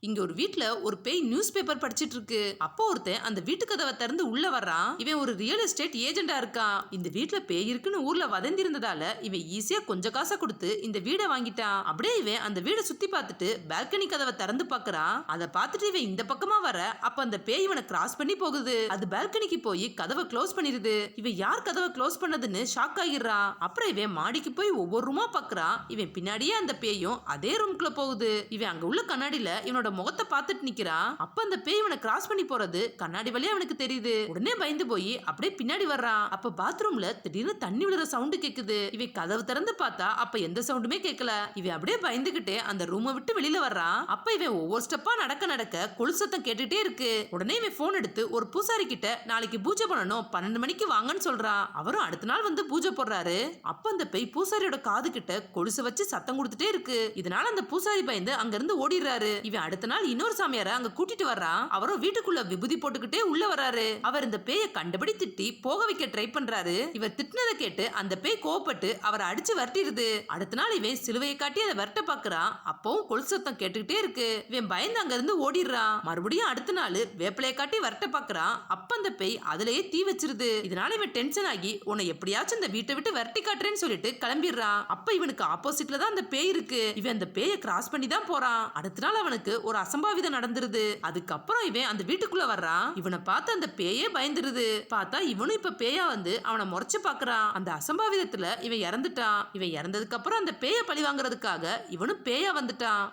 இங்க ஒரு வீட்ல ஒரு பேய் நியூஸ் பேப்பர் படிச்சிட்டு இருக்கு. அப்போ ஒருத்தன் அந்த வீட்டு கதவை திறந்து உள்ள வர்றான். இவன் ஒரு ரியல் எஸ்டேட் ஏஜென்டா இருக்கான். இந்த வீட்ல பேய் இருக்குன்னு ஊர்ல வதந்தி இருந்ததால இவன் ஈஸியா கொஞ்சம் காசை கொடுத்து இந்த வீடை வாங்கிட்டான். அப்படியே இவன் அந்த வீடை சுத்தி பார்த்துட்டு பால்கனி கதவை திறந்து பாக்குறான். அதை பார்த்துட்டு இவன் இந்த பக்கமா வர அப்ப அந்த பேய் இவனை கிராஸ் பண்ணி போகுது. அது பால்கனிக்கு போய் கதவை க்ளோஸ் பண்ணிருது. இவன் யார் கதவை க்ளோஸ் பண்ணதுன்னு ஷாக் ஆகிடுறான். அப்புறம் இவன் மாடிக்கு போய் ஒவ்வொரு ரூமா பாக்குறான். இவன் பின்னாடியே அந்த பேயும் அதே ரூம்குள்ள போகுது. இவன் அங்க உள்ள கண்ணாடியில இவனோட முகத்தை பார்த்துட்டு நிக்கிறான். அப்ப அந்த பேய் இவனை கிராஸ் பண்ணி போறது கண்ணாடி வழியா அவனுக்கு தெரியுது. உடனே பயந்து போய் அப்படியே பின்னாடி வர்றான். அப்ப பாத்ரூம்ல திடீர்னு தண்ணி விழுற சவுண்ட் கேக்குது. இவன் கதவு திறந்து பார்த்தா அப்ப எந்த சவுண்டுமே கேட்கல. இவன் அப்படியே பயந்துகிட்டே அந்த ரூமை விட்டு வெளியில வர்றான். அப்ப இவன் ஒவ்வொரு ஸ்டெப்பா நடக்க நடக்க கொலுசு சத்தம் கேட்டுட்டே இருக்கு. உடனே இவன் போன் எடுத்து ஒரு பூசாரி கிட்ட நாளைக்கு பூஜை பண்ணணும் 12 மணிக்கு வாங்கன்னு சொல்றான். அவரும் அடுத்த நாள் வந்து பூஜை போடுறாரு. அப்ப அந்த பேய் பூசாரியோட காது கிட்ட கொலுசு வச்சு சத்தம் கொடுத்துட்டே இருக்கு. இதனால அந்த பூசாரி பயந்து அங்க இருந்து ஓடிடுறாரு. இவன் அடுத்த நாள் இன்னொரு சாமியார அங்க கூட்டிட்டு வர்றான். அவரும் வீட்டுக்குள்ள விபூதி போட்டுக்கிட்டே உள்ள வராரு. அவர் இந்த பேயை கண்டபடி திட்டி போக வைக்க ட்ரை பண்றாரு. இவர் திட்டினதை கேட்டு அந்த பேய் கோவப்பட்டு அவரை அடிச்சு வரட்டிடுது. அடுத்த நாள் இவன் சிலுவையை காட்டி அதை வரட்ட பாக்குறான். அப்பவும் கொலுசு சத்தம் கேட்டுக்கிட்டே இருக்கு. இவன் பயந்து அங்க இருந்து ஓடிடுறான். மறுபடியும் அடுத்த நாள் வேப்பிலையை காட்டி வரட்ட பாக்குறான். அப்ப அந்த பேய் அதுலயே தீ வச்சிருது. இதனால இவன் டென்ஷன் ஆகி உன்னை எப்படியாச்சும் இந்த வீட்டை விட்டு வரட்டி காட்டுறேன்னு சொல்லிட்டு கிளம்பிடுறான். அப்ப இவனுக்கு ஆப்போசிட்ல தான் அந்த பேய் இருக்கு. இவன் அந்த பேயை கிராஸ் பண்ணி தான் போறான். அடுத்த நாள் அவனுக்கு ஒரு அசம்பாவிதம் நடந்துருது. அதுக்கப்புறம் இவன் அந்த வீட்டுக்குள்ள வர்றான். இவனை பார்த்து அந்த பேயே பயந்துருது. பார்த்தா இவனும் இப்ப பேயா வந்து அவனை முறைச்சு பாக்குறான். அந்த அசம்பாவிதத்துல இவன் இறந்துட்டான். இவன் இறந்ததுக்கு அப்புறம் அந்த பேயை பழி வாங்குறதுக்காக இவனும் பேயா வந்துட்டான்.